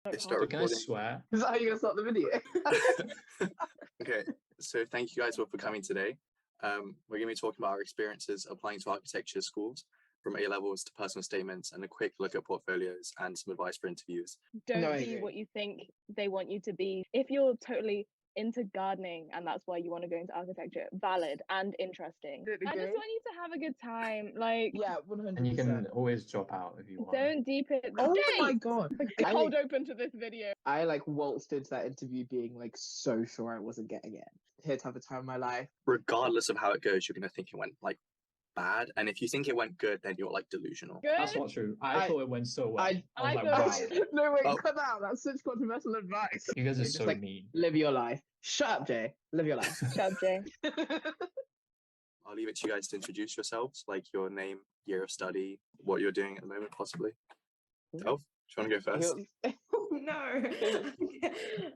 Start So can I recording. swear? Is that how you're gonna start the video? Okay, so thank you guys all for coming today. We're going to be talking about our experiences applying to architecture schools, from A levels to personal statements, and a quick look at portfolios and some advice for interviews. Don't No, I be agree. what you think they want you to be. If you're totally into gardening and that's why you want to go into architecture, valid and interesting. Totally I just agree. want you to have a good time. Like, Yeah, 100%. And you can always drop out if you want. don't deep it. Oh Jay! my god! I, Cold like, open to this video. I like waltzed into that interview being like so sure I wasn't getting it. Here to have a time of my life. Regardless of how it goes, you're going to think it went like bad, and if you think it went good, then you're like delusional. Good. That's not true. I thought it went so well. I I was like, thought- wow, No wait, Oh. cut that out. That's such controversial advice. you guys are Just so like, mean. live your life. Shut up, Jay. Live your life. Shut up, Jay. I'll leave it to you guys to introduce yourselves, like your name, year of study, what you're doing at the moment, possibly. Delph, do you want to go first?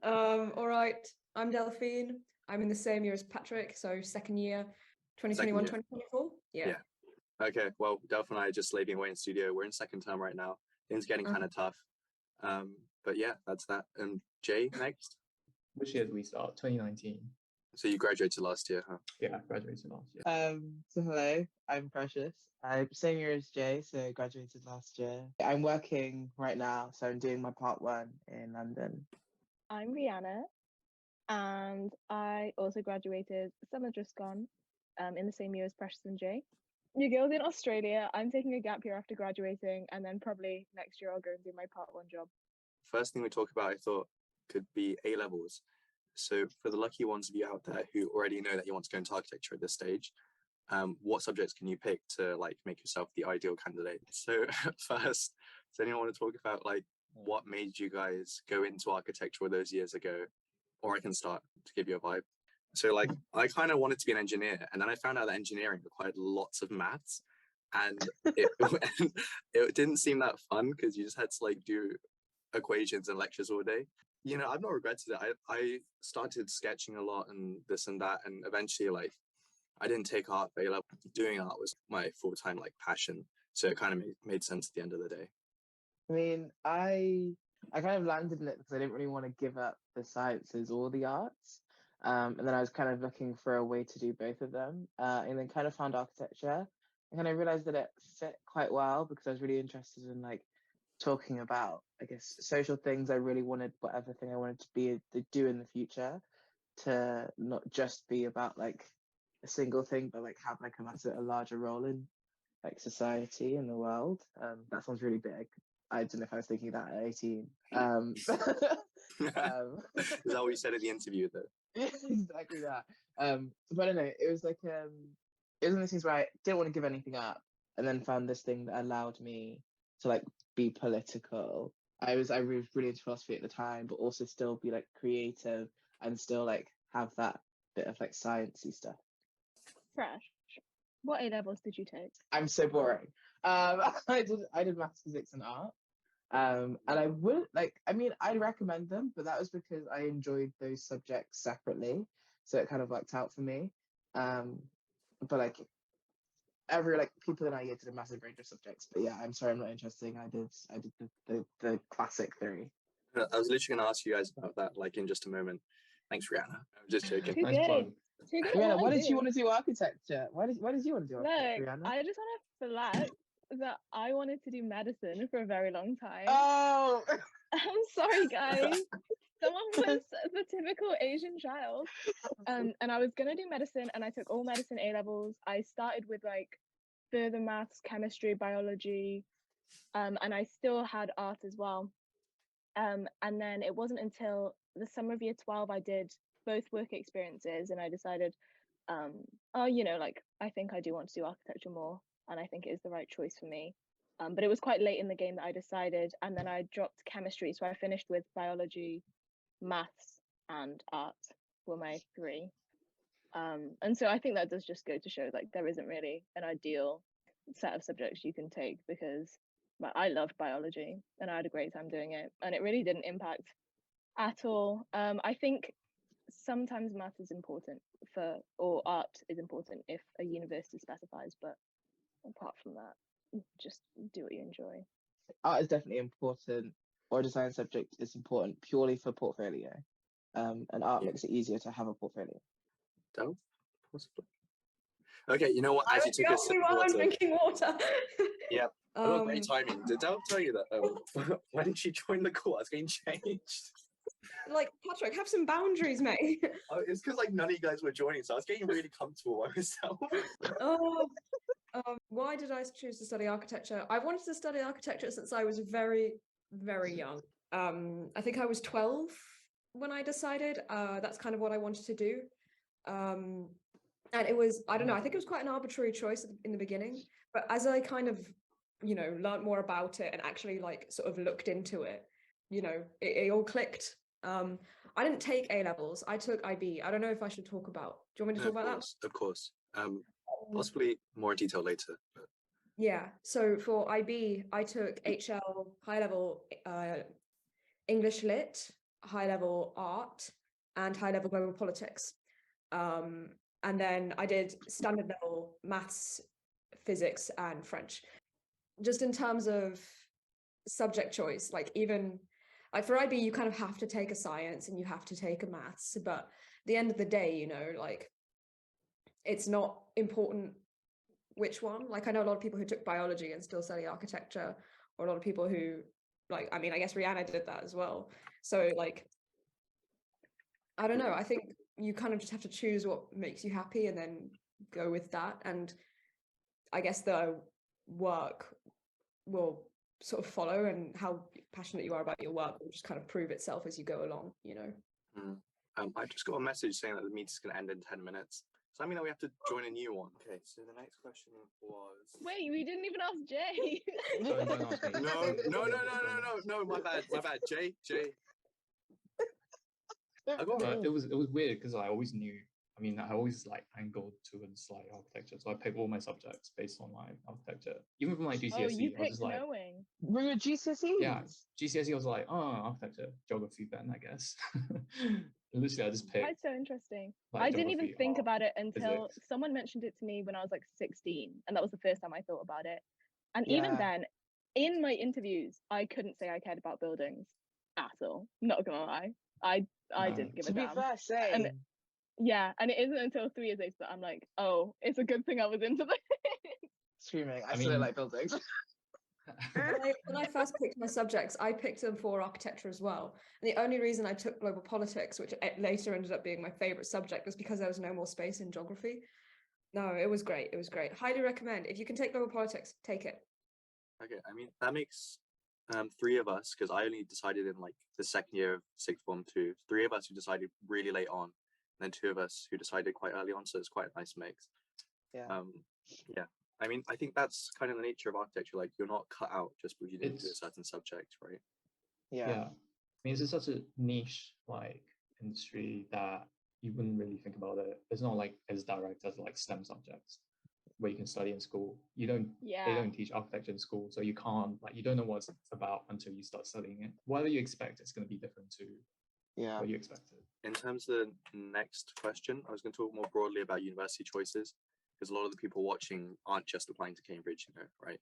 No. All right. I'm Delphine. I'm in the same year as Patrick, so second year, 2021, Second 2024. Yeah. Okay, well, Delph and I are just slaving away in studio. We're in second term right now. Things are getting kind of tough. But yeah, that's that. And Jay, next. Which year did we start? 2019. So you graduated last year, huh? Yeah, I graduated last year. So hello, I'm Precious. I'm same year as Jay, so graduated last year. I'm working right now, so I'm doing my part 1 in London. I'm Rihanna, and I also graduated summer just gone, in the same year as Precious and Jay. You girls in Australia. I'm taking a gap year after graduating, and then probably next year I'll go and do my part 1 job. First thing we talk about, I thought, could be A levels. So for the lucky ones of you out there who already know that you want to go into architecture at this stage, what subjects can you pick to like make yourself the ideal candidate? So first, does anyone want to talk about like what made you guys go into architecture all those years ago? Or I can start to give you a vibe. So like I kind of wanted to be an engineer, and then I found out that engineering required lots of maths, and it didn't seem that fun because you just had to like do equations and lectures all day. You know, I've not regretted it. I started sketching a lot and this and that, and eventually like I didn't take art A level. Doing art was my full-time like passion, so it kind of made sense at the end of the day. I mean, I kind of landed in it because I didn't really want to give up the sciences or the arts. And then I was kind of looking for a way to do both of them, and then kind of found architecture. And kind of realized that it fit quite well because I was really interested in like talking about, I guess, social things. I really wanted whatever thing I wanted to do in the future to not just be about like a single thing, but like have like a larger role in like society and the world. That sounds really big. I don't know if I was thinking that at 18. Is that what you said at the interview though? Yeah, exactly that. But I don't know, it was like it was one of those things where I didn't want to give anything up, and then found this thing that allowed me to like be political. I was really into philosophy at the time, but also still be like creative and still like have that bit of like sciencey stuff. Fresh. What A levels did you take? I'm so boring. I did maths, physics, and art. And I would like, I mean, I'd recommend them, but that was because I enjoyed those subjects separately, so it kind of worked out for me. But like every like people in our year did a massive range of subjects. But yeah, I'm sorry, I'm not interested. I did the classic 3. I was literally going to ask you guys about that like in just a moment. Thanks, Rihanna. I'm just joking. Too Nice good. plug. Too good. Rihanna, at why I did you do. want to do architecture? Why did you want to do architecture, Look, Rihanna? I just want to flag that I wanted to do medicine for a very long time. Oh, I'm sorry, guys. Someone was the typical Asian child. And I was going to do medicine, and I took all medicine A levels. I started with like further maths, chemistry, biology, and I still had art as well. And then it wasn't until the summer of year 12 I did both work experiences, and I decided, oh, you know, like I think I do want to do architecture more, and I think it is the right choice for me. But it was quite late in the game that I decided, and then I dropped chemistry, so I finished with biology, maths, and art were my 3. And so I think that does just go to show like there isn't really an ideal set of subjects you can take, because I loved biology and I had a great time doing it, and it really didn't impact at all. I think sometimes math is important or art is important if a university specifies, but apart from that, just do what you enjoy. art is definitely important, or a design subject is important purely for portfolio. And art makes it easier to have a portfolio. Del? Possibly. Okay, you know what? I As you was took a sip of while I'm water. drinking water. Yeah. I got great Um, timing. Did Del tell you that? When did she join the call? I was getting changed. like, Patrick, have some boundaries, mate. Oh, it's because like none of you guys were joining, so I was getting really comfortable by myself. Oh, why did I choose to study architecture? I wanted to study architecture since I was very, very young. I think I was 12 when I decided that's kind of what I wanted to do. And it was, I don't know, I think it was quite an arbitrary choice in the beginning, but as I kind of, you know, learned more about it and actually like sort of looked into it, you know, it all clicked. I didn't take A levels. I took IB. I don't know if I should talk about. Do you want me to talk about that? Of course. Possibly more in detail later. But... Yeah. So for IB, I took HL high level English Lit, high level art, and high level global politics. And then I did standard level maths, physics, and French. Just in terms of subject choice, like even like for IB, you kind of have to take a science and you have to take a maths, but at the end of the day, you know, like it's not important which one. Like I know a lot of people who took biology and still study architecture, or a lot of people who like, I mean, I guess Rihanna did that as well. So like, I don't know. I think you kind of just have to choose what makes you happy and then go with that. And I guess the work will sort of follow, and how passionate you are about your work will just kind of prove itself as you go along, you know. I just got a message saying that the meeting's going to end in 10 minutes. Does that mean that we have to join a new one? Okay, so the next question was... Wait, we didn't even ask Jay. Don't ask me. No, my bad. Jay. It was weird because I always knew. I mean, I always like angled towards like architecture, so I picked all my subjects based on like architecture. Even from like GCSE, Oh, you I was picked just like, knowing. Were you GCSE? yeah, GCSE. I was like, oh, architecture, geography, then I guess. Literally, I just picked. That's so interesting. Like, I didn't even think about it until physics. someone mentioned it to me when I was like 16, and that was the first time I thought about it. And even Yeah. then, in my interviews, I couldn't say I cared about buildings at all. Not gonna lie, I No. didn't give To a be damn. fair, same. Yeah, and it isn't until 3 years later that I'm like, oh, it's a good thing I was into this. Screaming. I I still mean- like buildings. When I first picked my subjects, I picked them for architecture as well. And the only reason I took global politics, which later ended up being my favorite subject, was because there was no more space in geography. No, it was great. It was great. Highly recommend. If you can take global politics, take it. Okay, I mean, that makes 3 of us, because I only decided in like the second year of sixth form 2, 3 of us who decided really late on, and then 2 of us who decided quite early on, so it's quite a nice mix. Yeah. Yeah. I mean, I think that's kind of the nature of architecture. Like, you're not cut out just because you didn't do a It's- certain subject, right? Yeah. Yeah. I mean, it's such a niche like industry that you wouldn't really think about it. It's not like as direct as like STEM subjects where you can study in school. They Yeah. don't teach architecture in school, so you can't like you don't know what it's about until you start studying it. Whatever you expect, it's going to be different to Yeah. what you expected. In terms of the next question, I was going to talk more broadly about university choices, because a lot of the people watching aren't just applying to Cambridge, you know, right?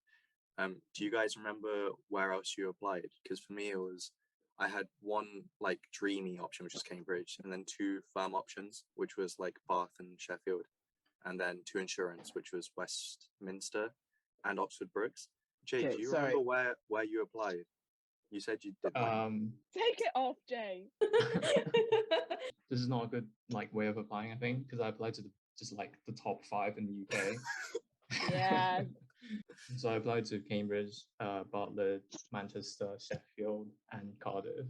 Do you guys remember where else you applied? Because for me, I had one like dreamy option, which was Cambridge, and then 2 firm options, which was like Bath and Sheffield, and then 2 insurance, which was Westminster and Oxford Brookes. Jay, Okay, do you sorry. remember where you applied? You said you did. Take it off, Jay. This is not a good like way of applying, I think, because I applied to just like the top 5 in the UK. Yeah. So I applied to Cambridge, Bartlett, Manchester, Sheffield, and Cardiff.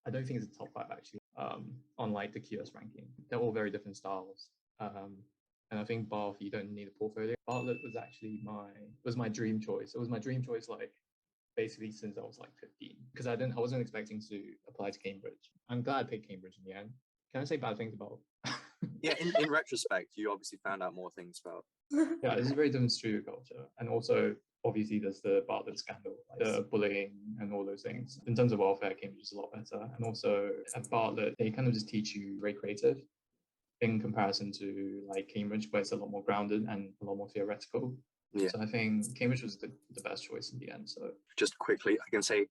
I don't think it's the top 5 actually. On like the QS ranking, they're all very different styles. And I think Bath, you don't need a portfolio. Bartlett was actually my dream choice. It was my dream choice like basically since I was like 15, because I wasn't expecting to apply to Cambridge. I'm glad I picked Cambridge in the end. Can I say bad things about? Yeah, in retrospect, you obviously found out more things about. Yeah, it's a very different studio culture, and also obviously there's the Bartlett scandal, like the bullying and all those things. In terms of welfare, Cambridge is a lot better, and also at Bartlett they kind of just teach you very creative in comparison to like Cambridge, where it's a lot more grounded and a lot more theoretical. Yeah. So I think Cambridge was the best choice in the end. So Just quickly, I can say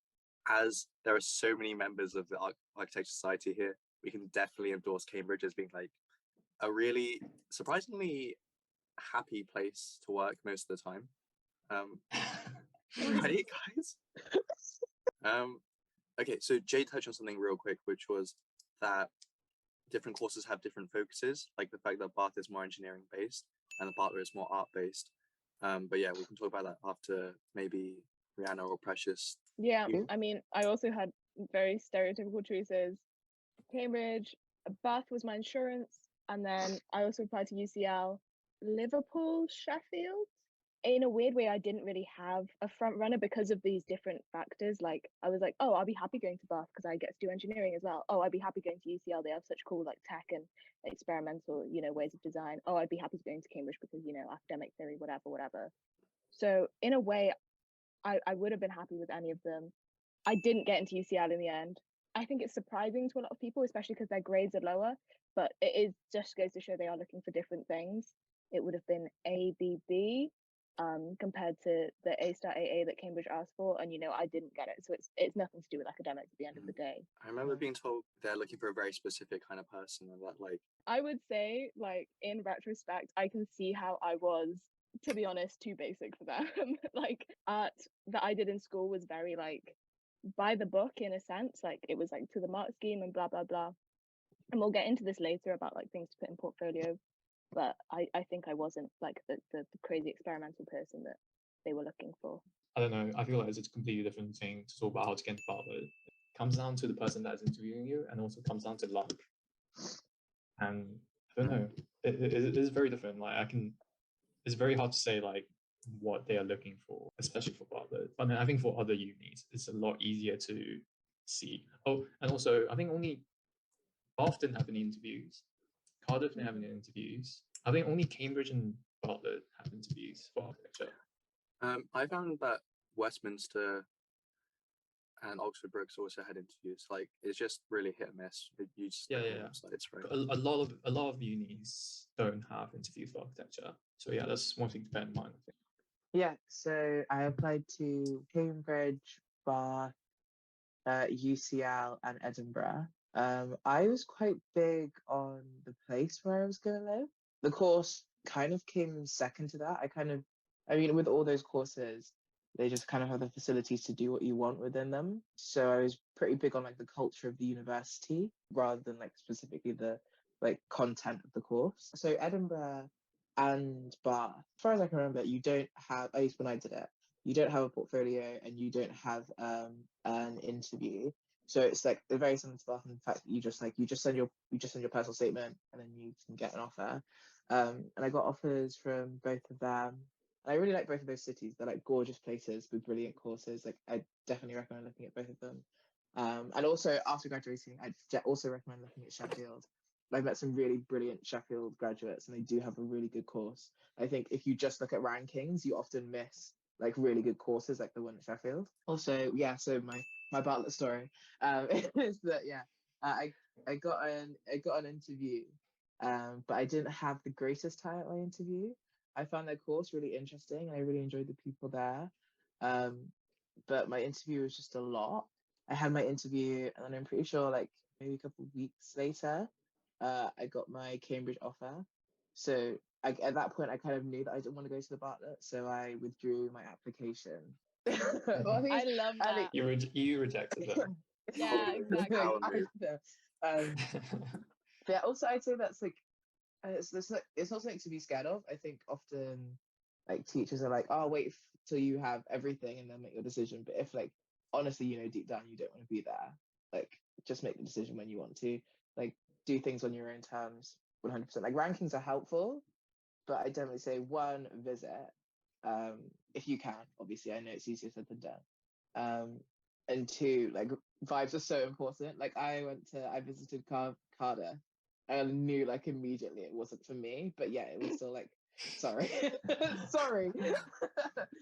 as there are so many members of the Architecture Society here, we can definitely endorse Cambridge as being like a really surprisingly happy place to work most of the time. Right, guys? Okay, so Jay touched on something real quick, which was that different courses have different focuses, like the fact that Bath is more engineering based and the Bartlett is more art based. But yeah, we can talk about that after maybe Rihanna or Precious. Yeah, I mean, I also had very stereotypical choices. Cambridge, Bath was my insurance, and then I also applied to UCL, Liverpool, Sheffield. In a weird way, I didn't really have a front runner because of these different factors. Like, I was like, oh, I'll be happy going to Bath because I get to do engineering as well. Oh, I'd be happy going to UCL. They have such cool like tech and experimental, ways of design. Oh, I'd be happy going to Cambridge because, academic theory, whatever. So in a way, I would have been happy with any of them. I didn't get into UCL in the end. I think it's surprising to a lot of people, especially because their grades are lower, but it is just goes to show they are looking for different things. It would have been ABB compared to the A star AA that Cambridge asked for, and I didn't get it. So it's nothing to do with academics at the end of the day. I remember being told they're looking for a very specific kind of person, and that like I would say, like, in retrospect, I can see how I was, to be honest, too basic for them. Like, art that I did in school was very like by the book in a sense, like it was like to the mark scheme and blah blah blah. And we'll get into this later about like things to put in portfolio, but I think I wasn't like the crazy experimental person that they were looking for. I don't know. I feel like it's a completely different thing to talk about how to get into Bartlett. It comes down to the person that's interviewing you, and also comes down to luck. And I don't know. It is very different. Like it's very hard to say like what they are looking for, especially for Bartlett. But then I think for other unis, it's a lot easier to see. Oh, and also I think only Bath didn't have any interviews. Cardiff didn't have any interviews. I think only Cambridge and Bartlett have interviews for architecture. I found that Westminster and Oxford Brookes also had interviews. Like it's just really hit and miss. You just look on websites, right? A lot of unis don't have interviews for architecture. So yeah, that's one thing to bear in mind, I think. Yeah, so I applied to Cambridge, Bath, UCL, and Edinburgh. I was quite big on the place where I was going to live. The course kind of came second to that. I mean, with all those courses, they just kind of have the facilities to do what you want within them. So I was pretty big on like the culture of the university rather than like specifically the like content of the course. So Edinburgh and Bath, as far as I can remember, you don't have, at least when I did it, you don't have a portfolio and you don't have an interview. So it's like they're very similar to Bath in the fact that you just send your personal statement and then you can get an offer. And I got offers from both of them. And I really like both of those cities. They're like gorgeous places with brilliant courses. Like I definitely recommend looking at both of them. And also after graduating, I also recommend looking at Sheffield. I've met some really brilliant Sheffield graduates, and they do have a really good course. I think if you just look at rankings, you often miss like really good courses like the one at Sheffield. Also, yeah. So my Bartlett story is that I got an interview, but I didn't have the greatest time at my interview. I found their course really interesting, and I really enjoyed the people there. But my interview was just a lot. I had my interview, and then I'm pretty sure like maybe a couple of weeks later, I got my Cambridge offer. So at that point, I kind of knew that I didn't want to go to the Bartlett, so I withdrew my application. Well, I love that. You rejected them. Yeah, exactly. Yeah, also I'd say that's like it's not something to be scared of. I think often like teachers are like, oh, wait till you have everything and then make your decision. But if like honestly, deep down you don't want to be there, like just make the decision when you want to. Like do things on your own terms, 100%. Like rankings are helpful, but I definitely say one, visit if you can. Obviously, I know it's easier said than done. And two, like vibes are so important. Like I visited Cardiff. I knew like immediately it wasn't for me, but yeah, it was still like, sorry.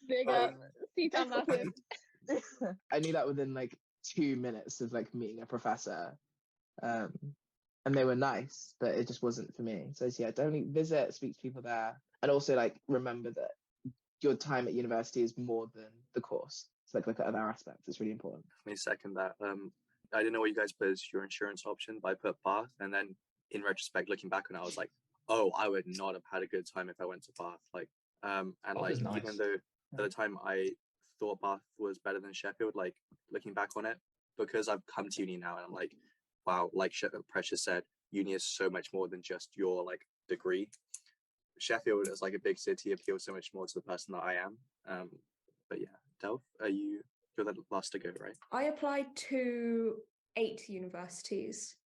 Big up, C-Town massive. I knew that within like 2 minutes of like meeting a professor. And they were nice, but it just wasn't for me. So yeah, definitely visit, speak to people there. And also like remember that your time at university is more than the course. to look at other aspects. It's really important. Let me second that. I didn't know what you guys put as your insurance option, but I put Bath, and then in retrospect, looking back on it, I was like, oh, I would not have had a good time if I went to Bath. Like, and Bath like is even nice. though at the time I thought Bath was better than Sheffield, like looking back on it, because I've come to uni now and I'm like, wow, like Precious said, uni is so much more than just your like degree. Sheffield is like a big city, appeals so much more to the person that I am. But yeah, Delph, you're the last to go, right? I applied to 8 universities,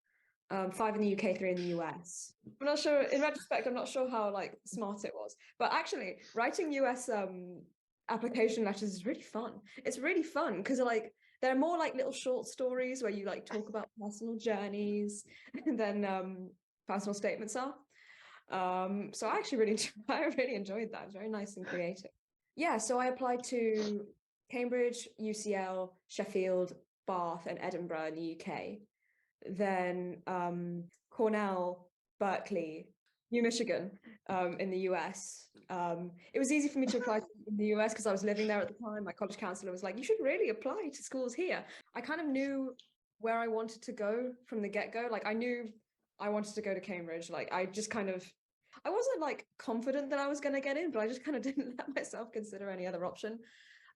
5 in the UK, 3 in the US. I'm not sure, in retrospect, I'm not sure how like smart it was, but actually writing US application letters is really fun. It's really fun because like they're more like little short stories where you like talk about personal journeys than personal statements are. So I actually I really enjoyed that. It was very nice and creative. Yeah, so I applied to Cambridge, UCL, Sheffield, Bath, and Edinburgh in the UK. Then Cornell, Berkeley, New Michigan in the US. It was easy for me to apply in the US because I was living there at the time. My college counselor was like, you should really apply to schools here. I kind of knew where I wanted to go from the get-go. Like I knew I wanted to go to Cambridge. Like I just kind of, I wasn't like confident that I was going to get in, but I just kind of didn't let myself consider any other option.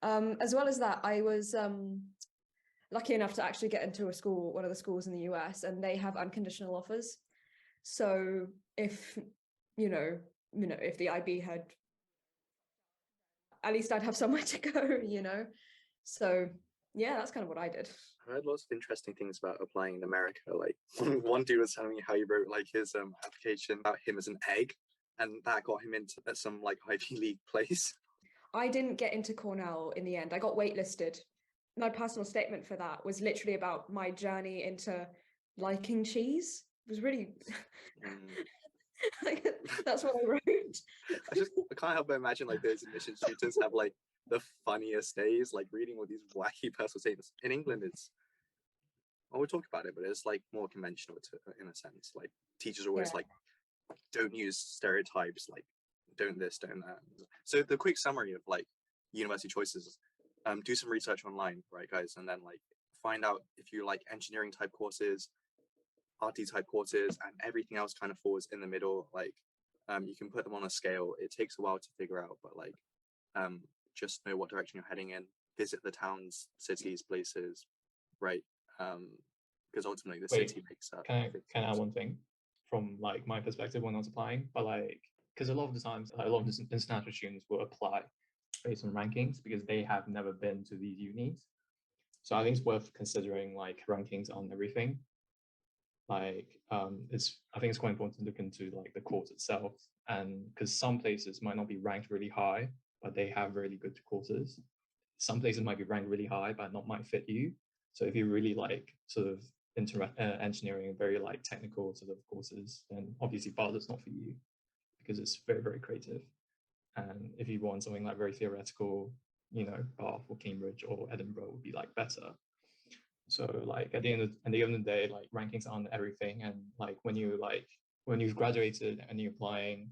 As well as that, I was lucky enough to actually get into one of the schools in the US, and they have unconditional offers. So if, if the IB had, at least I'd have somewhere to go, So yeah, that's kind of what I did. I heard lots of interesting things about applying in America. Like one dude was telling me how he wrote like his application about him as an egg, and that got him into some like Ivy League place. I didn't get into Cornell in the end. I got waitlisted. My personal statement for that was literally about my journey into liking cheese. It was really like, that's what I wrote. I can't help but imagine like those admission students have like the funniest days, like reading all these wacky personal statements. In England, we'll talk about it, but it's like more conventional in a sense. Like teachers are always like, don't use stereotypes, like don't this, don't that. So the quick summary of like university choices, do some research online, right guys, and then like find out if you like engineering type courses, RT type courses, and everything else kind of falls in the middle. Like you can put them on a scale. It takes a while to figure out, but like just know what direction you're heading in, visit the towns, cities, places, right? Because ultimately the city makes up. Can I add one thing from like my perspective when I was applying? But like, because a lot of the times, a lot of international students will apply based on rankings because they have never been to these unis. So I think it's worth considering like rankings on everything. Like I think it's quite important to look into like the course itself, and because some places might not be ranked really high, but they have really good courses. Some places might be ranked really high, but not might fit you. So if you really like sort of engineering, very like technical sort of courses, then obviously Bath is not for you because it's very, very creative. And if you want something like very theoretical, Bath or Cambridge or Edinburgh would be like better. So like at the end of the day, like rankings aren't everything. And like when you've graduated and you're applying,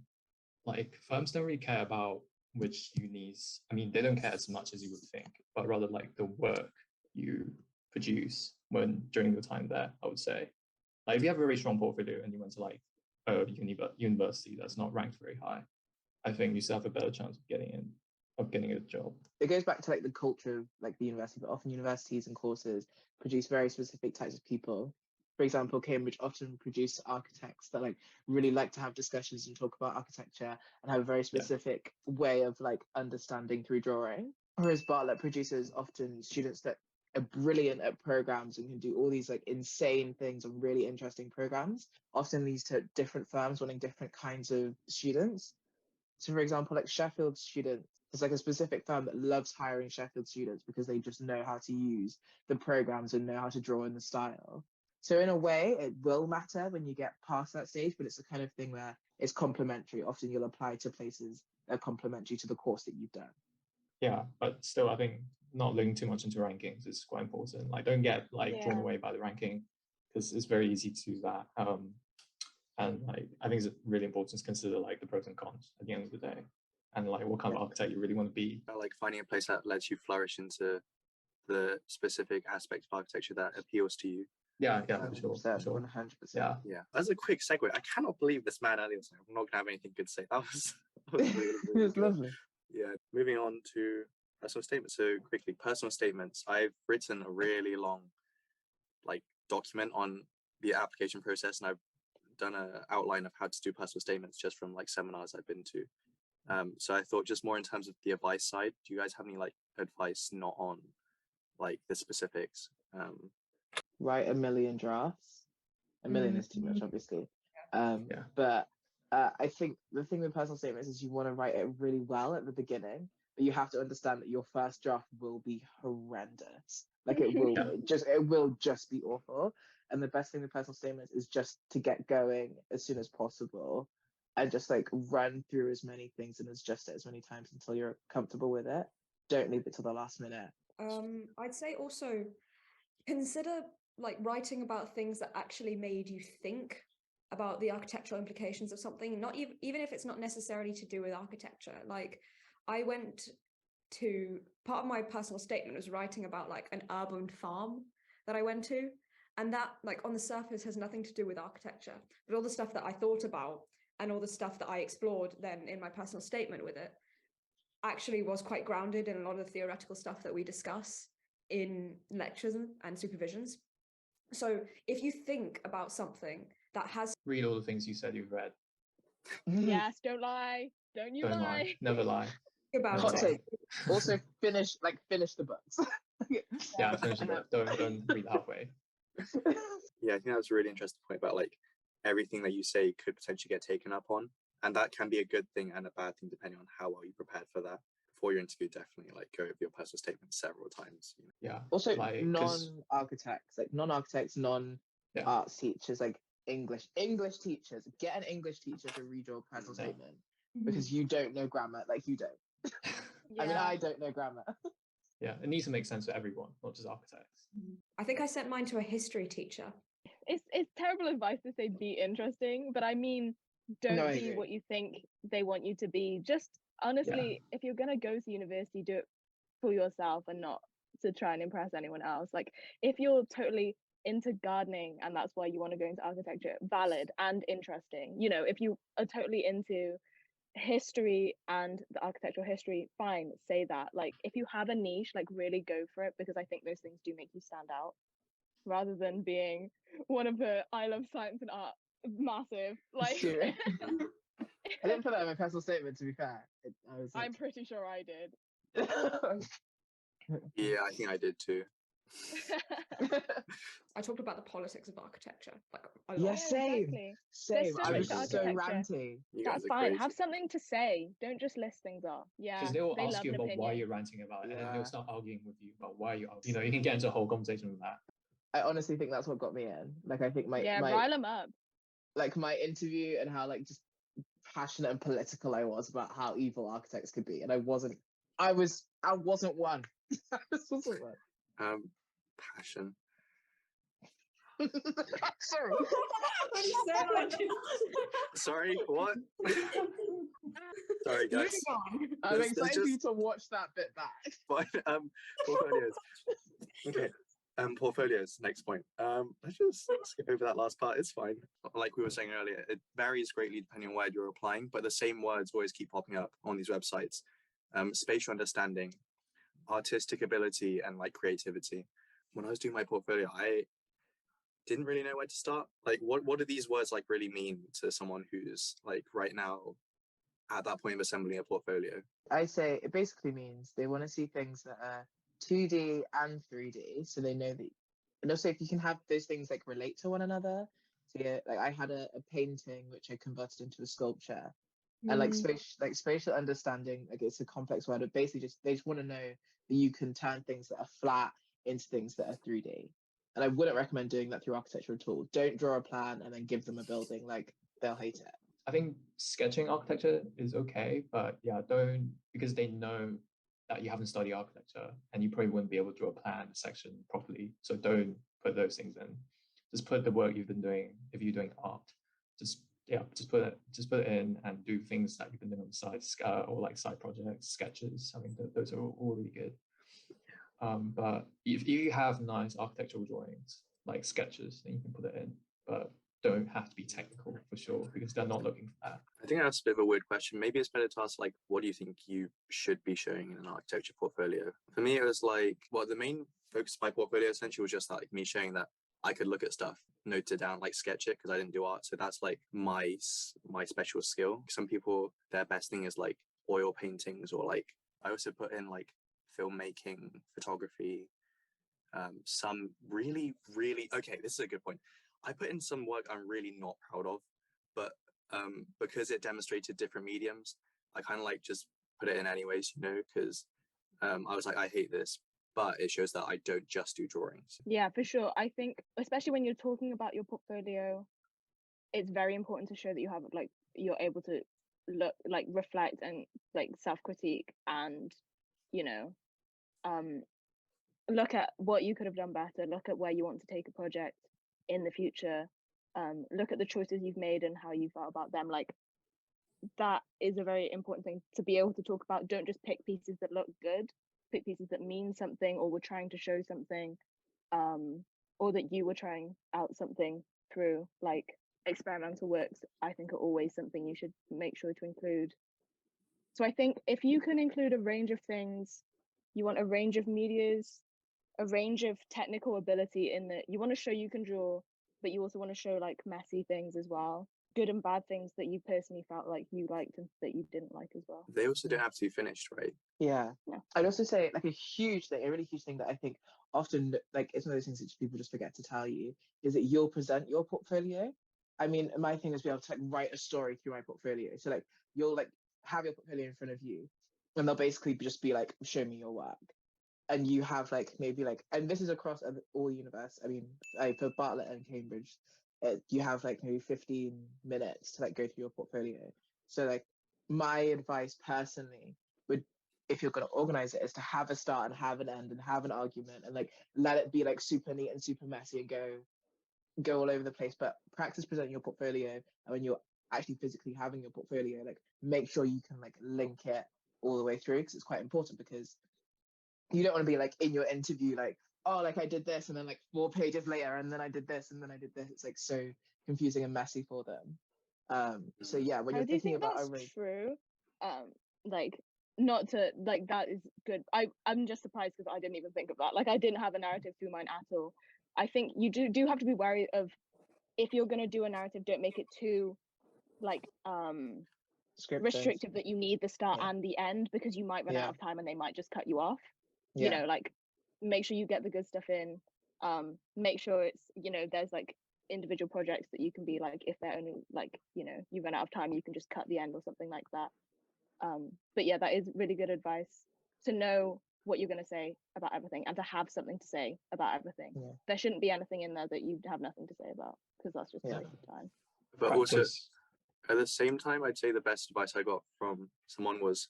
like firms don't really care about which unis. I mean, they don't care as much as you would think, but rather like the work you produce during your time there, I would say. Like if you have a very strong portfolio and you went to like a university that's not ranked very high, I think you still have a better chance of getting a job. It goes back to like the culture of like the university, but often universities and courses produce very specific types of people. For example, Cambridge often produce architects that like really like to have discussions and talk about architecture and have a very specific way of like understanding through drawing. Whereas Bartlett produces often students that are brilliant at programs and can do all these like insane things and really interesting programs. Often leads to different firms wanting different kinds of students. So for example, like Sheffield students, it's like a specific firm that loves hiring Sheffield students because they just know how to use the programs and know how to draw in the style. So in a way, it will matter when you get past that stage, but it's the kind of thing where it's complementary. Often you'll apply to places that are complementary to the course that you've done. Yeah, but still, I think not looking too much into rankings is quite important. Like, don't get like drawn away by the ranking because it's very easy to do that. And like, I think it's really important to consider like the pros and cons at the end of the day, and like what kind of architect you really want to be. Like finding a place that lets you flourish into the specific aspect of architecture that appeals to you. Yeah, for sure. 100%. Yeah. Yeah, that's a quick segue. I cannot believe this man earlier was saying, I'm not gonna have anything good to say. That was really, It really was good. lovely. Yeah, moving on to personal statements. So quickly, personal statements. I've written a really long document on the application process, and I've done an outline of how to do personal statements just from seminars I've been to. So I thought just more in terms of the advice side, do you guys have any advice not on the specifics? Write a million drafts. A million is too much, obviously. But I think the thing with personal statements is you want to write it really well at the beginning, but you have to understand that your first draft will be horrendous. It will just be awful. And the best thing with personal statements is just to get going as soon as possible and just run through as many things and adjust it as many times until you're comfortable with it. Don't leave it till the last minute. I'd say also consider writing about things that actually made you think about the architectural implications of something, not even if it's not necessarily to do with architecture. I went to, part of my personal statement was writing about an urban farm that I went to, and that on the surface has nothing to do with architecture, but all the stuff that I thought about and all the stuff that I explored then in my personal statement with it actually was quite grounded in a lot of theoretical stuff that we discuss in lectures and supervisions. So if you think about something that has... Read all the things you said you've read. Yes, don't lie. Don't you lie. Never lie. About Hot it. take. Also finish the books. Yeah, finish the book. Don't read halfway. Yeah, I think that's a really interesting point about everything that you say could potentially get taken up on, and that can be a good thing and a bad thing depending on how well you prepared for that. Before your interview, definitely go over your personal statement several times. Yeah. Also, non-architects, non-arts teachers, English teachers, get an English teacher to read your personal statement because you don't know grammar, you don't. I mean, I don't know grammar. Yeah, it needs to make sense for everyone, not just architects. I think I sent mine to a history teacher. It's terrible advice to say be interesting, but I mean, don't be what you think they want you to be. Just honestly, if you're gonna go to university, do it for yourself and not to try and impress anyone else. If you're totally into gardening and that's why you want to go into architecture, valid and interesting. If you are totally into history and the architectural history, fine, say that. If you have a niche, really go for it, because I think those things do make you stand out rather than being one of the I love science and art massive I didn't put that in my personal statement, to be fair. I'm pretty sure I did. Yeah, I think I did too. I talked about the politics of architecture a lot. Yeah, same. Exactly. Same. so I was much so architecture. ranty. That's fine. Have something to say. Don't just list things off. Yeah. Because they will ask love you an about why opinion. you're ranting about it, and then Yeah. they'll start arguing with you about why you are. You can get into a whole conversation with that. I honestly think that's what got me in. I think my rile them up. my interview and how just passionate and political I was about how evil architects could be, and I wasn't one. I just wasn't one. Passion. Sorry. Sorry, what? Sorry, guys. I'm excited for you to watch that bit back. Fine. Portfolios. Okay. Portfolios. Next point. Let's just skip over that last part. It's fine. Like we were saying earlier, it varies greatly depending on where you're applying, but the same words always keep popping up on these websites. Spatial understanding, artistic ability, and creativity. When I was doing my portfolio, I didn't really know where to start. What do these words really mean to someone who's right now at that point of assembling a portfolio? I say it basically means they want to see things that are 2D and 3D, so they know that. And also, if you can have those things relate to one another. So yeah, I had a painting which I converted into a sculpture, and spatial understanding. It's a complex word, but basically they just want to know that you can turn things that are flat into things that are 3D. And I wouldn't recommend doing that through architecture at all. Don't draw a plan and then give them a building. They'll hate it. I think sketching architecture is okay, but yeah, don't, because they know that you haven't studied architecture and you probably wouldn't be able to draw a plan section properly. So don't put those things in. Just put the work you've been doing. If you're doing art, just put it in and do things that you've been doing on the side, or side projects, sketches. I mean, those are all really good. But if you have nice architectural drawings, like sketches, then you can put it in. But don't have to be technical for sure, because they're not looking for that. I think that's a bit of a weird question. Maybe it's better to ask, like, what do you think you should be showing in an architecture portfolio? For me, it was like, well, the main focus of my portfolio essentially was just like me showing that I could look at stuff, note it down, like sketch it, because I didn't do art. So that's like my special skill. Some people, their best thing is like oil paintings, or like I also put in like filmmaking, photography, some really, really, okay, this is a good point. I put in some work I'm really not proud of, but because it demonstrated different mediums, I kind of like just put it in anyways, you know, because I was like, I hate this, but it shows that I don't just do drawings. Yeah, for sure. I think especially when you're talking about your portfolio, it's very important to show that you have like you're able to look like reflect and like self-critique and you know look at what you could have done better, look at where you want to take a project in the future, look at the choices you've made and how you felt about them. Like that is a very important thing to be able to talk about. Don't just pick pieces that look good, pick pieces that mean something or were trying to show something, or that you were trying out something through. Like experimental works, I think, are always something you should make sure to include. So I think if you can include a range of things, you want a range of medias, a range of technical ability in that you want to show you can draw, but you also want to show like messy things as well, good and bad things that you personally felt like you liked and that you didn't like as well. They also don't have to be finished, right? Yeah. Yeah. I'd also say like a huge thing, a really huge thing that I think often like it's one of those things that people just forget to tell you is that you'll present your portfolio. I mean, my thing is be able to like write a story through my portfolio. So like you'll like have your portfolio in front of you and they'll basically just be like, show me your work. And you have like maybe like, and this is across all universe. I mean, for Bartlett and Cambridge, you have like maybe 15 minutes to like go through your portfolio. So like my advice personally would, if you're going to organize it, is to have a start and have an end and have an argument and like let it be like super neat and super messy and go all over the place. But practice presenting your portfolio, and when you're actually physically having your portfolio, like make sure you can like link it all the way through, because it's quite important, because you don't want to be like in your interview like, oh, like I did this and then like 4 pages later and then I did this and then I did this. It's like so confusing and messy for them. So yeah, when I you're do thinking think about that's a rate, true. Like not to like that is good. I'm just surprised because I didn't even think of that. Like I didn't have a narrative through mine at all. I think you do have to be wary of, if you're gonna do a narrative, don't make it too like script restrictive that you need the start Yeah. and the end, because you might run Yeah. out of time and they might just cut you off. Yeah. You know, like make sure you get the good stuff in. Make sure it's, you know, there's like individual projects that you can be like, if they're only like, you know, you run out of time, you can just cut the end or something like that. But yeah, that is really good advice, to know what you're going to say about everything and to have something to say about everything. Yeah. There shouldn't be anything in there that you have nothing to say about, because that's just a Yeah. waste of time. But also Practice. at the same time, I'd say the best advice I got from someone was,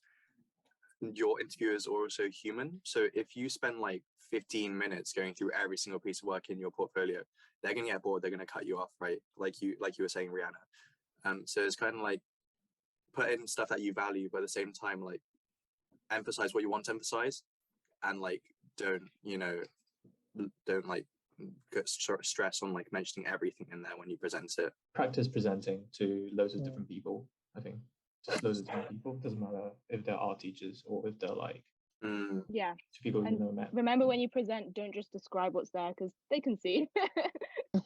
your interviewers are also human. So if you spend like 15 minutes going through every single piece of work in your portfolio, they're gonna get bored, they're gonna cut you off, right? Like you were saying, Rihanna. So it's kind of like put in stuff that you value, but at the same time, like emphasize what you want to emphasize, and like don't like get stress on like mentioning everything in there when you present it. Practice presenting to loads of Yeah. different people, I think. Just loads of different people. Doesn't matter if they're art teachers or if they're like Yeah. to people you've And never met. remember, when you present, don't just describe what's there, because they can see.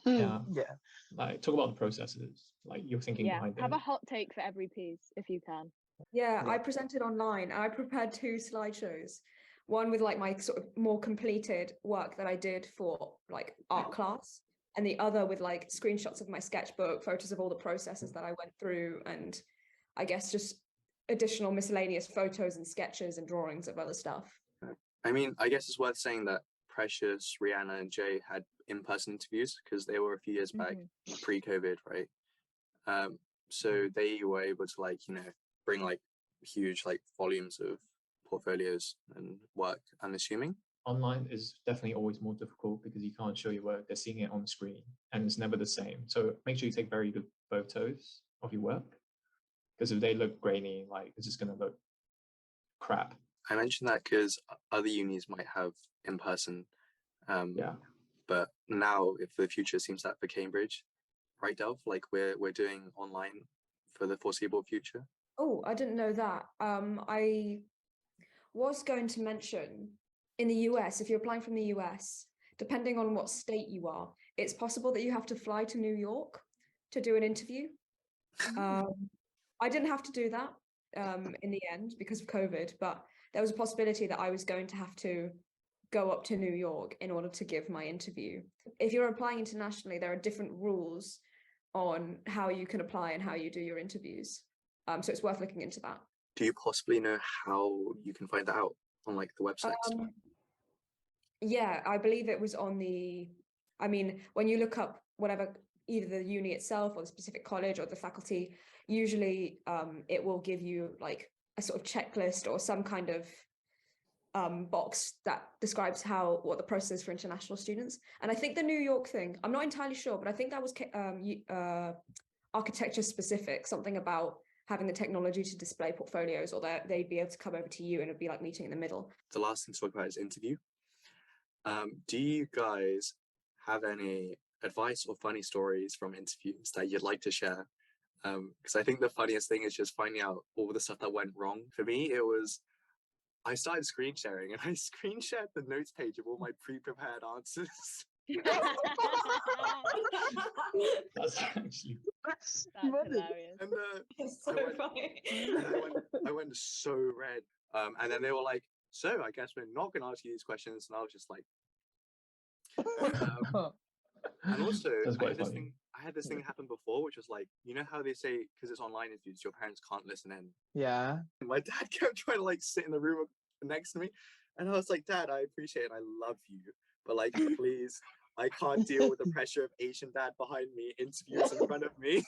Yeah. Yeah. Like talk about the processes, like you're thinking Yeah, behind have it. a hot take for every piece if you can. Yeah, Yeah. I presented online and I prepared 2 slideshows. One with like my sort of more completed work that I did for like art class, and the other with like screenshots of my sketchbook, photos of all the processes that I went through, and I guess just additional miscellaneous photos and sketches and drawings of other stuff. I mean, I guess it's worth saying that Precious, Rihanna, and Jay had in-person interviews because they were a few years back, pre-COVID, right? So they were able to like, you know, bring like huge like volumes of portfolios and work, I'm assuming. Online is definitely always more difficult because you can't show your work, they're seeing it on screen and it's never the same. So make sure you take very good photos of your work, because if they look grainy, like it's just going to look crap. I mentioned that because other unis might have in person, Yeah. but now if the future seems that for Cambridge, right, Delph? Like we're doing online for the foreseeable future. Oh, I didn't know that. I was going to mention in the US, if you're applying from the US, depending on what state you are, it's possible that you have to fly to New York to do an interview. I didn't have to do that in the end because of COVID, but there was a possibility that I was going to have to go up to New York in order to give my interview. If you're applying internationally, there are different rules on how you can apply and how you do your interviews. So it's worth looking into that. Do you possibly know how you can find that out on like the websites? Yeah, I believe it was on the, I mean, when you look up whatever, either the uni itself or the specific college or the faculty, usually it will give you like a sort of checklist or some kind of box that describes what the process is for international students. And I think the New York thing, I'm not entirely sure, but I think that was architecture specific, something about having the technology to display portfolios, or that they'd be able to come over to you and it'd be like meeting in the middle. The last thing to talk about is interview. Do you guys have any advice or funny stories from interviews that you'd like to share? Because I think the funniest thing is just finding out all the stuff that went wrong. For me, it was, I started screen sharing and I screen shared the notes page of all my pre-prepared answers. That's actually That's hilarious. And It's so funny. I went so red. And then they were like, so I guess we're not going to ask you these questions. And I was just like, and also I had this thing happen before, which was like, you know how they say, because it's online interviews, your parents can't listen in. Yeah. And my dad kept trying to like sit in the room next to me. And I was like, Dad, I appreciate it. I love you. But like, please, I can't deal with the pressure of Asian dad behind me, interviews in front of me.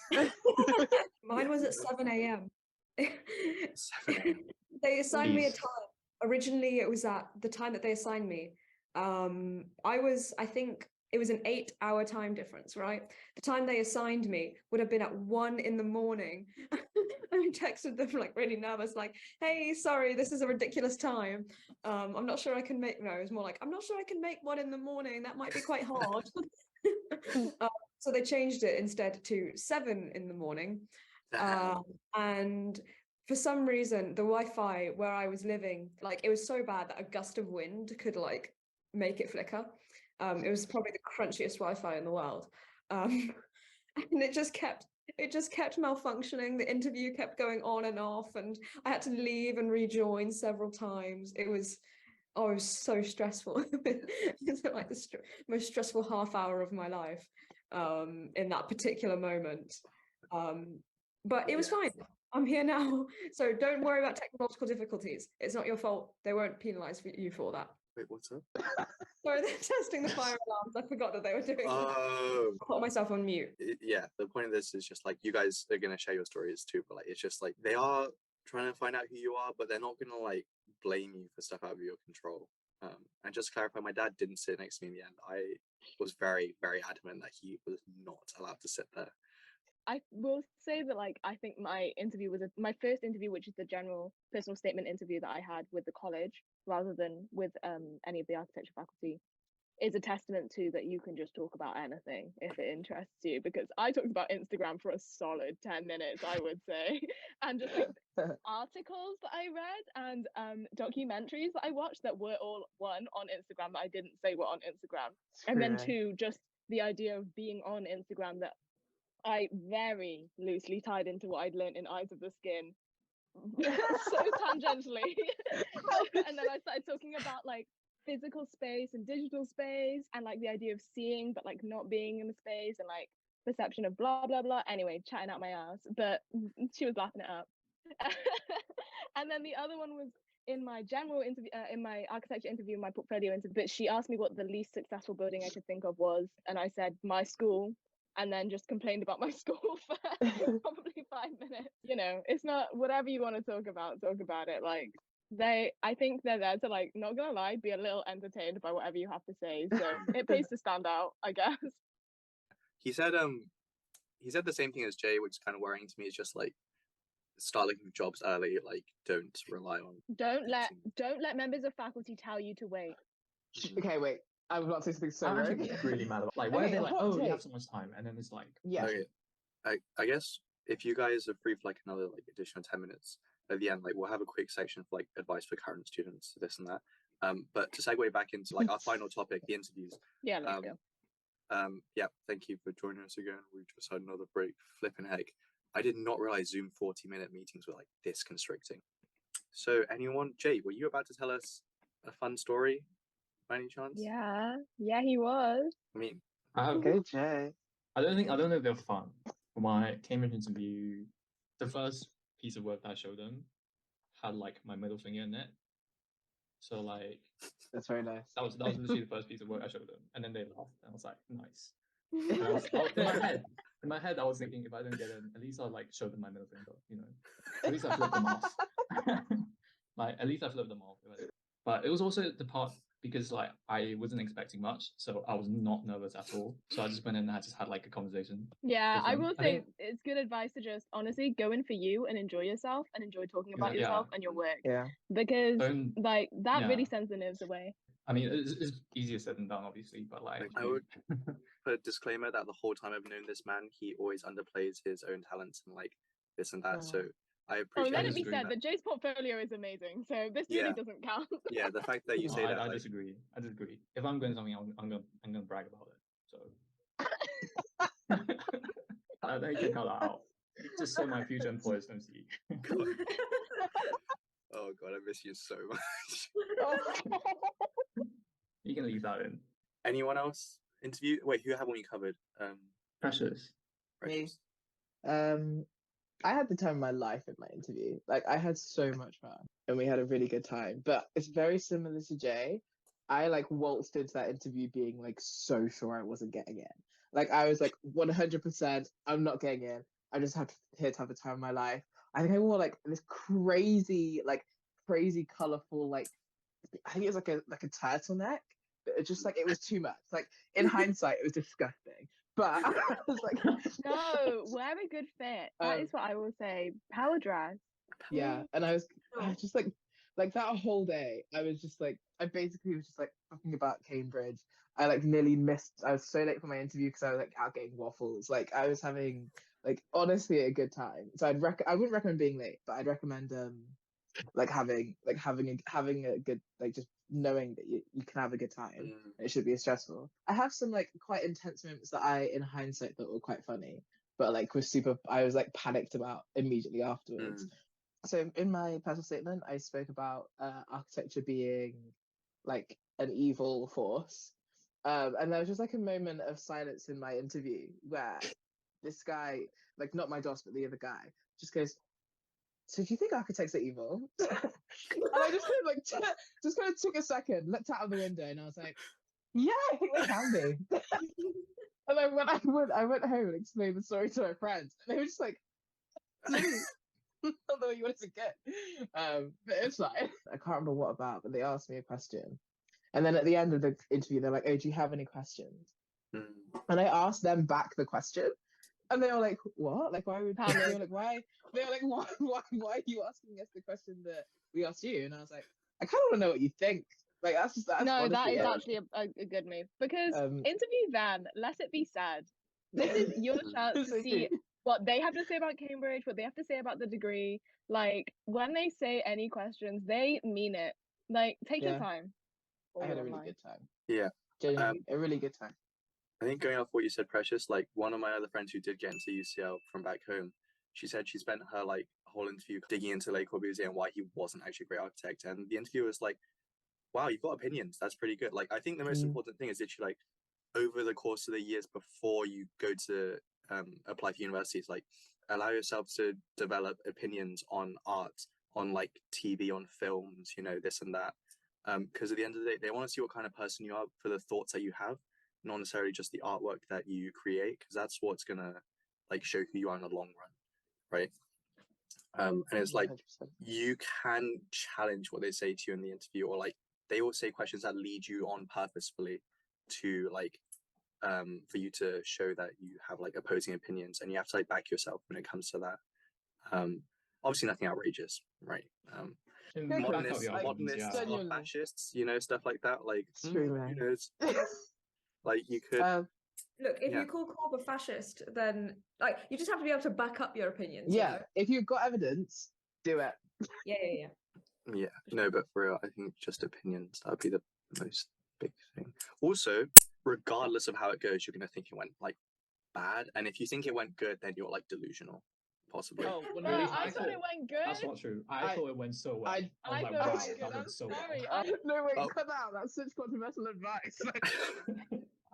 Mine was at 7 a.m. 7 a.m. They assigned me a Jeez. time. Originally, it was at the time that they assigned me. I think it was an 8-hour time difference, right? The time they assigned me would have been at 1 a.m. I texted them like really nervous, like, hey, sorry, this is a ridiculous time. I'm not sure I can make, no, it was more like, I'm not sure I can make 1 a.m. That might be quite hard. So they changed it instead to 7 a.m. And for some reason, the Wi-Fi where I was living, like it was so bad that a gust of wind could like make it flicker. It was probably the crunchiest Wi-Fi in the world. And it just kept malfunctioning. The interview kept going on and off, and I had to leave and rejoin several times. It was so stressful. It's like the most stressful half hour of my life in that particular moment. But it was fine. I'm here now. So don't worry about technological difficulties. It's not your fault. They won't penalize you for that. Wait, what's up? Sorry, they're testing the fire alarms. I forgot that they were doing that. Oh, I put myself on mute. yeah. The point of this is just like, you guys are going to share your stories too, but like, it's just like, they are trying to find out who you are, but they're not going to like blame you for stuff out of your control. And just to clarify, my dad didn't sit next to me in the end. I was very, very adamant that he was not allowed to sit there. I will say that, like, I think my interview was my first interview, which is the general personal statement interview that I had with the college, rather than with any of the architecture faculty, is a testament to that you can just talk about anything if it interests you. Because I talked about Instagram for a solid 10 minutes, I would say, and just like articles that I read and documentaries that I watched that were all, one, on Instagram that I didn't say were on Instagram, and then two, just the idea of being on Instagram that I very loosely tied into what I'd learned in Eyes of the Skin, so tangentially. And then I started talking about like physical space and digital space, and like the idea of seeing but like not being in the space, and like perception of blah blah blah. Anyway, chatting out my ass, but she was laughing it up. And then the other one was in my general interview, in my architecture interview, my portfolio interview. But she asked me what the least successful building I could think of was, and I said my school. And then just complained about my school for probably 5 minutes. You know, it's not, whatever you want to talk about it. Like, I think they're there to, like, not gonna lie, be a little entertained by whatever you have to say. So it pays to stand out, I guess. He said the same thing as Jay, which is kind of worrying to me. Is just like, start looking for jobs early. Like, don't rely on. Don't waiting. let members of faculty tell you to wait. Okay, wait. I was about to say something so I'm rogue. actually really mad about like why are Okay, they like, hot oh, you take. have so much time, and then it's like, Yeah. Okay. I guess if you guys are free for like another like additional 10 minutes at the end, like we'll have a quick section for like advice for current students, this and that. But to segue back into like our final topic, the interviews. Yeah, let's go. Yeah, thank you for joining us again. We just had another break. Flipping heck. I did not realize Zoom 40-minute meetings were like this constricting. So anyone, Jay, were you about to tell us a fun story by any chance? Yeah, he was. I mean, Okay, Jay. I don't know if they're fun. For my Cambridge interview, the first piece of work that I showed them had like my middle finger in it. So like That's very nice. that was literally the first piece of work I showed them, and then they laughed, and I was like, nice. And I was, in my head, I was thinking if I don't get it, at least I'll like show them my middle finger, you know. At least I flipped them off. Like at least I flipped them off. But it was also the part because like I wasn't expecting much, so I was not nervous at all. So I just went in and I just had like a conversation. Yeah, I them. will I say think- it's good advice to just honestly go in for you and enjoy yourself and enjoy talking about Yeah. yourself and your work Yeah. because Don't- like that really yeah. sends the nerves away. I mean, it's easier said than done, obviously, but like I would put a disclaimer that the whole time I've known this man, he always underplays his own talents and like this and that. Oh. So I Oh, appreciate. let it be disagree said that Jay's portfolio is amazing, so this really Yeah. doesn't count. Yeah, the fact that you No, say that. I like, disagree. I disagree. If I'm going something, I'm gonna brag about it. So I don't can cut that out. Just so my future employers don't see. God. Oh god, I miss you so much. You can leave that in. Anyone else interview? Wait, who haven't we covered? Precious. Precious. I had the time of my life in my interview. Like I had so much fun and we had a really good time. But it's very similar to Jay. I like waltzed into that interview being like so sure I wasn't getting in. Like I was like 100% I'm not getting in. I just have here to have the time of my life. I think I wore like this crazy colorful like I think it was like a turtleneck. But it just like it was too much. Like in hindsight, it was disgusting. But I was like, No, wear a good fit. That is what I will say. Power dress. yeah. And I was just like that whole day. I was just like, I basically was just like talking about Cambridge. I like nearly missed. I was so late for my interview because I was like out getting waffles. Like I was having like honestly a good time. So I wouldn't recommend being late, but I'd recommend like having a good like just knowing that you can have a good time. It should be stressful. I have some like quite intense moments that I in hindsight thought were quite funny, but like I was like panicked about immediately afterwards. So in my personal statement I spoke about architecture being like an evil force, and there was just like a moment of silence in my interview where this guy, like not my boss but the other guy, just goes, so do you think architects are evil? And I just kind of like just kind of took a second, looked out of the window, and I was like, yeah, I think they can be. And I went home and explained the story to my friends, and they were just like, although you wanted to get, but it's fine. I can't remember what about, but they asked me a question, and then at the end of the interview, they're like, "Oh, do you have any questions?" And I asked them back the question. And they were like, "What? Like, why would?" They were like, "Why?" They were like, "Why are you asking us the question that we asked you?" And I was like, "I kind of want to know what you think." Like, that's No, that honestly is it. actually a good move because Um, interview them. Let it be said. This is your chance to So see cute. what they have to say about Cambridge, what they have to say about the degree. Like when they say any questions, they mean it. Like take your Yeah. time. I had a All really online. good time. Yeah. Genuinely, a really good time. I think going off what you said, Precious, like one of my other friends who did get into UCL from back home, she said she spent her like whole interview digging into Le Corbusier and why he wasn't actually a great architect. And the interviewer was like, wow, you've got opinions. That's pretty good. Like, I think the most important thing is that you like over the course of the years before you go to apply for universities, like allow yourself to develop opinions on art, on like TV, on films, you know, this and that. Because at the end of the day, they want to see what kind of person you are for the thoughts that you have, not necessarily just the artwork that you create, because that's what's gonna like show who you are in the long run, right? And it's like 100%. you can challenge what they say to you in the interview, or like they will say questions that lead you on purposefully to like for you to show that you have like opposing opinions, and you have to like back yourself when it comes to that. obviously nothing outrageous, right? And Yeah, back up Modernists, your arguments, modernists yeah. are Genuinely. fascists, stuff like that. Like, Extremely. who knows? Like, you could. Look, if Yeah. you call Corb a fascist, then like you just have to be able to back up your opinions. Yeah, if you've got evidence, do it. Yeah. Yeah, no, but for real, I think just opinions, that would be the most big thing. Also, regardless of how it goes, you're going to think it went like bad. And if you think it went good, then you're like delusional, possibly. Oh, well, Bruh, really? I thought it went good. That's not true. I I- thought it went so well. I was like, thought it wow, was good. that I'm went so sorry. well. No, wait, Oh. cut that out. That's such controversial advice.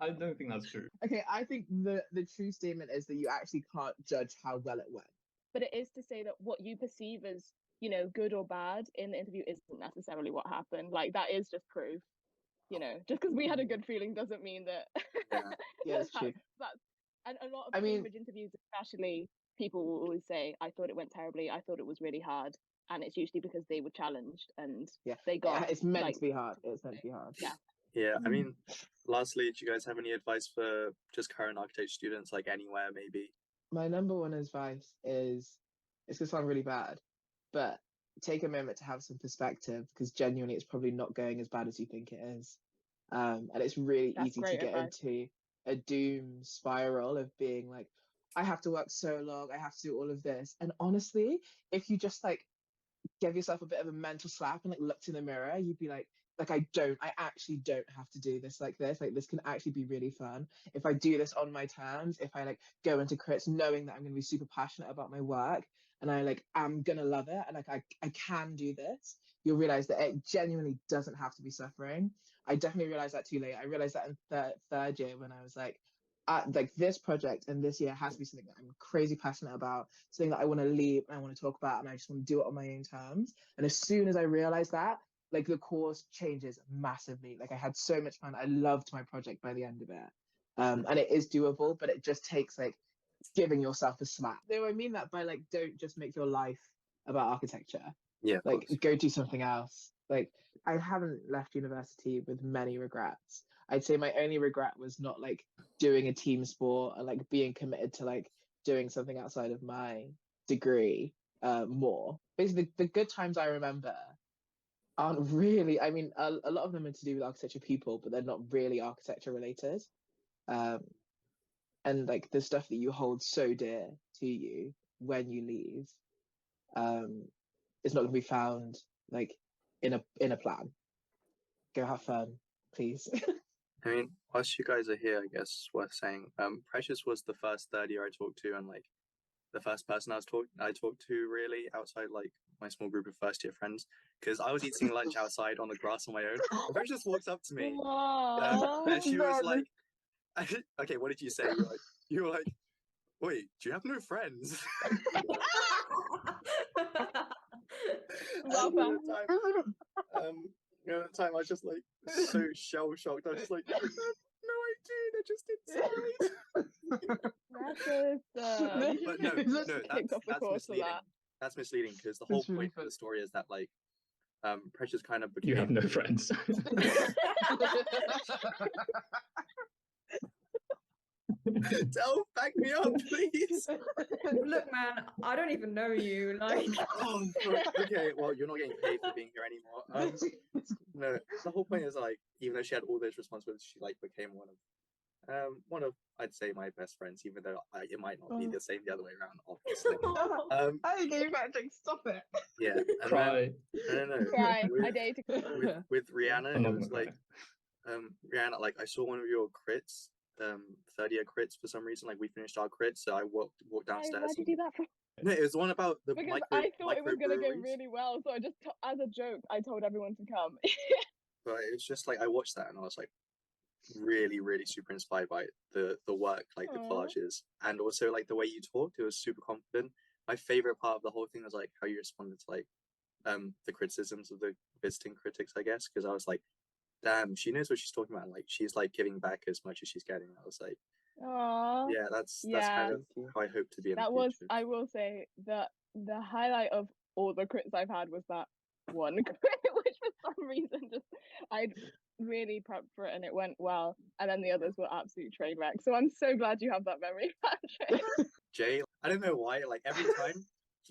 I don't think that's true. Okay, I think the true statement is that you actually can't judge how well it went. But it is to say that what you perceive as, good or bad in the interview isn't necessarily what happened. Like, that is just proof. Just because we had a good feeling doesn't mean that. Yeah, it's true. And a lot of I mean- Cambridge interviews, especially, people will always say, "I thought it went terribly. I thought it was really hard," and it's usually because they were challenged and Yeah, they got. it's meant like, to be hard. It's meant to be hard. Yeah. Yeah, I mean, lastly, do you guys have any advice for just current architecture students, like anywhere maybe? My number one advice is, it's gonna sound really bad, but take a moment to have some perspective, because genuinely it's probably not going as bad as you think it is. And it's really That's easy to great get advice. into a doom spiral of being like, I have to work so long, I have to do all of this. And honestly, if you just like give yourself a bit of a mental slap and like looked in the mirror, you'd be like I actually don't have to do this like this. Like, this can actually be really fun if I do this on my terms. If I like go into crits knowing that I'm going to be super passionate about my work, and I'm gonna love it, and like I can do this, you'll realize that it genuinely doesn't have to be suffering. I definitely realized that too late. I realized that in third year, when I was like this project and this year has to be something that I'm crazy passionate about, something that I want to leave and I want to talk about, and I just want to do it on my own terms. And as soon as I realized that, like, the course changes massively. Like, I had so much fun. I loved my project by the end of it. And it is doable, but it just takes like giving yourself a slap. Though I mean that by like, don't just make your life about architecture. Yeah, of Like, course. go do something else. Like, I haven't left university with many regrets. I'd say my only regret was not like doing a team sport and like being committed to like doing something outside of my degree more. Basically, the good times I remember aren't really, I mean, a lot of them are to do with architecture people, but they're not really architecture related. And like the stuff that you hold so dear to you when you leave is not going to be found like in a plan. Go have fun, please. I mean, whilst you guys are here, I guess it's worth saying, Precious was the first third year I talked to, and like the first person I talked to really outside like my small group of first year friends, because I was eating lunch outside on the grass on my own. And Precious walks up to me, and she was like, "Okay, what did you say?" You were like, "Wait, do you have no friends?" Well, At the time, I was just like so shell shocked. I was just like, "No, I do. They're just inside." But no, that's misleading. That's misleading, because the whole That's really point of funny. the story is that like Precious kind of You have became. no friends. Del, back me up, please. Look, man, I don't even know you. Like, Oh, okay, well, you're not getting paid for being here anymore. No, the whole point is like, even though she had all those responsibilities, she like became one of I'd say my best friends, even though it might not be the same the other way around, obviously. Hey, you Patrick, stop it. Yeah, and Cry. then, no, Cry. I with, dare to. with Rihanna, I'm it not was gonna like Rihanna, like I saw one of your crits, third year crits for some reason. Like, we finished our crits, so I walked downstairs. Why'd you do that for? No, it was the one about the Because I thought it was gonna go microbreweries. really well, so I just, as a joke, I told everyone to come. But it was just like, I watched that and I was like really, really super inspired by the work, like the Aw. collages, and also like the way you talked. It was super confident. My favorite part of the whole thing was like how you responded to like the criticisms of the visiting critics, I guess, because I was like, damn, she knows what she's talking about. Like, she's like giving back as much as she's getting. I was like, Aww. yeah, that's Yeah. kind of how I hope to be in That the was, future. I will say, the highlight of all the crits I've had was that one crit, which for some reason just I'd really prepped for it and it went well, and then the others were absolute train wrecks. So I'm so glad you have that memory, Patrick. Jay, I don't know why, like every time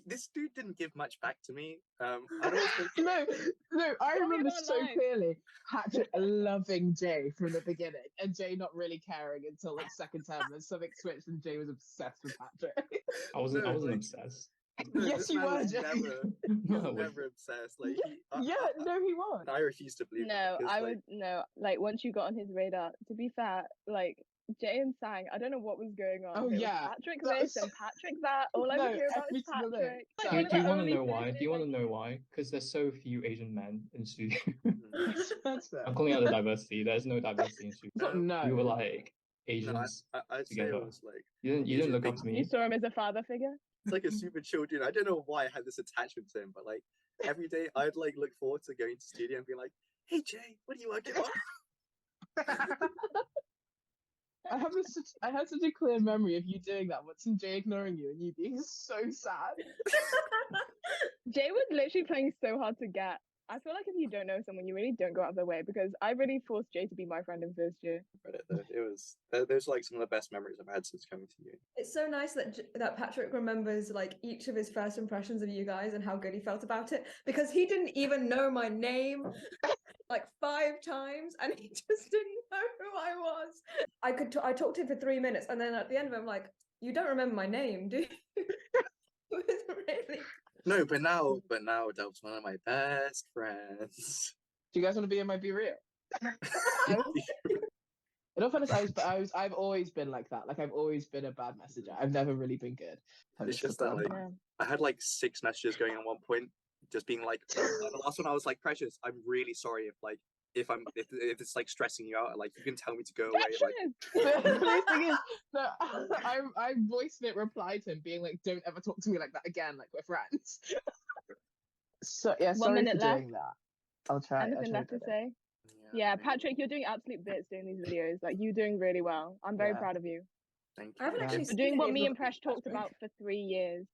this dude didn't give much back to me. I don't think no, I Tell me remember about so life. clearly Patrick loving Jay from the beginning, and Jay not really caring until like second term, and something switched, and Jay was obsessed with Patrick. I wasn't No, like- obsessed. no, Yes, this you man were, was Jay. never, No, I was wasn't. never obsessed. Like Yeah, no, he was. I refuse to believe. No, it, 'cause, I like, would no. Like once you got on his radar. To be fair, like Jay and Sang, I don't know what was going on. Oh, It was yeah, Patrick that this was- and Patrick that. All I No, would hear about is every single day. Patrick. So- Like, Do you one want of to the know only why? Do Thursdays you want I to know why? Because there's so few Asian men in studio. That's fair. I'm calling out the diversity. There's no diversity in studio. No, We were like no, Asians I'd say it together. was like You didn't Asian look up thing. to You me. saw him as a father figure. it's like a super chill dude. I don't know why I had this attachment to him, but like every day I'd like look forward to going to studio and be like, "Hey Jay, what are you working on?" I had such a clear memory of you doing that once and Jay ignoring you and you being so sad. Jay was literally playing so hard to get. I feel like if you don't know someone, you really don't go out of their way because I really forced Jay to be my friend in first year. Reddit, though. It was those are like some of the best memories I've had since coming to uni. It's so nice that that Patrick remembers like each of his first impressions of you guys and how good he felt about it because he didn't even know my name like 5 times and he just didn't know who I was. I talked to him for 3 minutes and then at the end of it I'm like, you don't remember my name, do you? It was really. No, but now Delph's one of my best friends. Do you guys want to be in my Be Real? In all fairness, I've always been like that. Like I've always been a bad messenger. I've never really been good. It's just that like Yeah. I had like 6 messages going on one point, just being like the last one I was like, Precious, I'm really sorry if it's like stressing you out, like you can tell me to go away. Like Precious! the funny thing is that I voiced it, replied to him, being like, "Don't ever talk to me like that again. Like we're friends." So yeah, 1 sorry minute for left. doing that. I'll try. Anything left to say? Yeah, Patrick, you're doing absolute bits doing these videos. Like you're doing really well. I'm very Yeah. proud of you. Thank I haven't you. actually For seen doing any what of me your and Presh videos, talked Patrick. about for 3 years.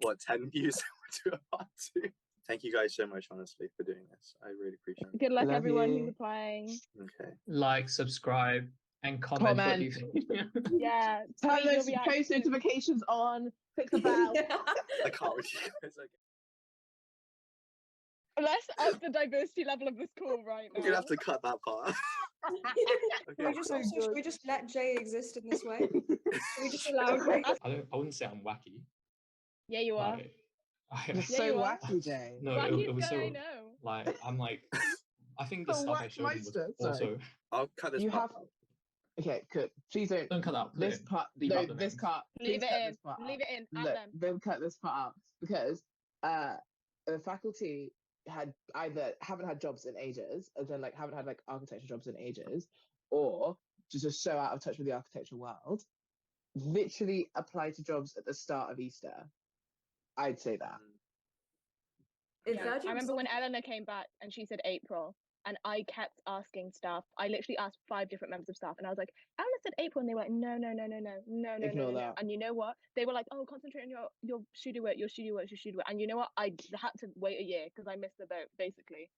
What 10 views to a part 2? Thank you guys so much, honestly, for doing this. I really appreciate it. Good luck, Love everyone you. who's applying. Okay. Like, subscribe, and comment. What you think. Yeah, Turn tweet your those post reaction. notifications on. Click the bell. Yeah. I can't with you guys. Okay. Let's up the diversity level of this call right now. We're gonna have to cut that part. Okay. Should we just let Jay exist in this way? Should we just allow Jay? I wouldn't say I'm wacky. Yeah, you are. Like, You're Yeah, so you are. wacky, Jay. no, Luckiest it was guy so I know. like I'm like I think the Oh, stuff I showed him was Waxmeister, sorry. also I'll cut this You part have- out. Okay, good. Please don't. don't cut out. This part. Leave No, out the this names. part. Leave please it cut in. this part Leave out. it in. At Look, them. don't cut this part out because the faculty had either haven't had jobs in ages, and then like haven't had like architecture jobs in ages, or just so out of touch with the architecture world. Literally apply to jobs at the start of Easter. I'd say that. Is Yeah. their I job remember when starting? Eleanor came back and she said April, and I kept asking staff. I literally asked 5 different members of staff, and I was like, Eleanor said April, and they were like, no. Ignore that. And you know what? They were like, oh, concentrate on your studio work, your studio work. And you know what? I had to wait a year because I missed the boat. Basically,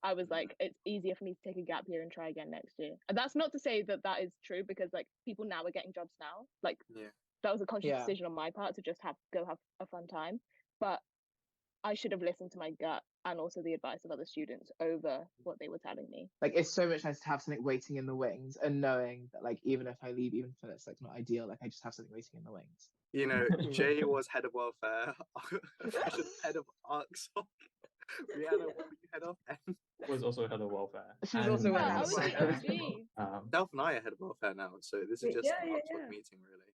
I was like, it's easier for me to take a gap year and try again next year. And that's not to say that that is true because like people now are getting jobs now. Like Yeah. that was a conscious Yeah. decision on my part to just have a fun time, but I should have listened to my gut and also the advice of other students over what they were telling me. Like it's so much nice to have something waiting in the wings and knowing that like even if I leave, even if it's like not ideal, like I just have something waiting in the wings. You know, Jay was head of welfare, Fresh was head of ArcSoc, Rihanna, what were you head of? And Was also head of welfare. She's also and, head Yeah, I of was the welfare. OG. Delph and I are head of welfare now, so this is just Yeah, an yeah, ArcSoc yeah. meeting, really.